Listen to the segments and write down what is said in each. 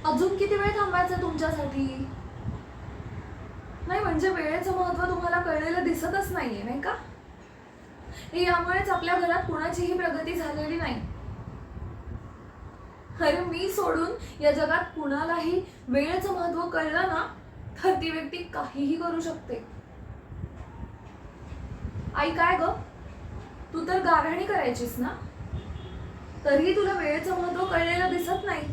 अजून किती वेळ थांबायचं तुमच्यासाठी? नाही म्हणजे वेळेचं महत्व तुम्हाला कळलेलं दिसतच नाहीये, नाही का? यामुळेच आपल्या घरात कुणाचीही प्रगती झालेली नाही. अरे मी सोडून या जगात कुणालाही वेळेचं महत्व कळलं ना, तर ती व्यक्ती काहीही करू शकते. आई काय ग, तू तर गाऱ्हाणी करायचीस ना, तरीही तुला वेळेचं महत्व कळलेलं दिसत नाही.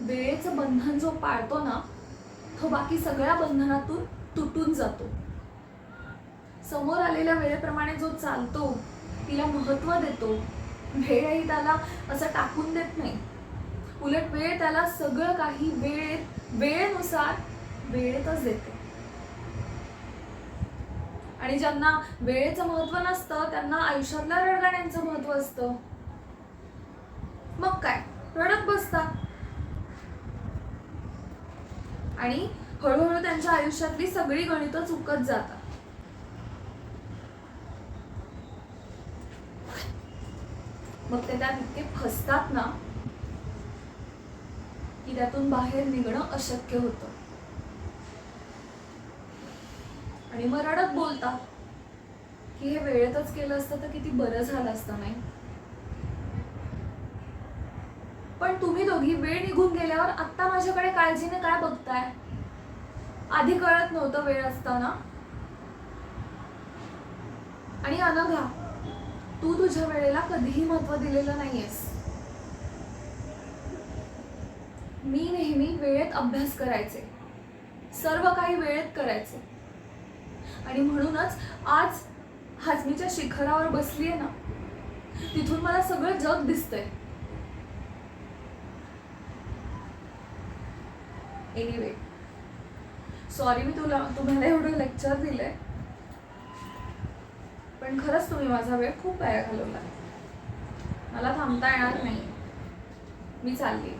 वेळेचं बंधन जो पाळतो ना, तो बाकी सगळ्या बंधनातून तुटून जातो. समोर आलेल्या वेळेप्रमाणे जो चालतो, तिला महत्व देतो, वेळही त्याला असं टाकून देत नाही. उलट वेळ त्याला सगळं काही वेळेनुसार वेळेतच देते. आणि ज्यांना वेळेचं महत्व नसतं त्यांना आयुष्यातल्या रडगाण्यांचं महत्व असतं. मग काय, रडत बसतात आणि हळूहळू त्यांच्या आयुष्यातली सगळी गणितं चुकत जातात. मग ते त्यात इतके फसतात ना की त्यातून बाहेर निघणं अशक्य होतं. आणि मग रडत बोलतात की हे वेळेतच केलं असतं तर किती बरं झालं असतं, नाही? पण तुम्ही दोघी वेळ निघून गेल्यावर आत्ता माझ्याकडे काळजीने काय बघताय? आधी कळत नव्हतं वेळ असताना? आणि अनघा, तू तुझ्या वेळेला कधीही महत्व दिलेलं नाहीयेस. मी नेहमी वेळेत अभ्यास करायचे, सर्व काही वेळेत करायचे. आणि म्हणूनच आज मी ज्या शिखरावर बसलीये ना, तिथून मला सगळं जग दिसतंय. एनिवे, सॉरी मी तुम्हाला एवढं लेक्चर दिलंय, पण खरंच तुम्ही माझा वेळ खूप वाया घालवला. मला थांबता येणार नाही, मी चालली.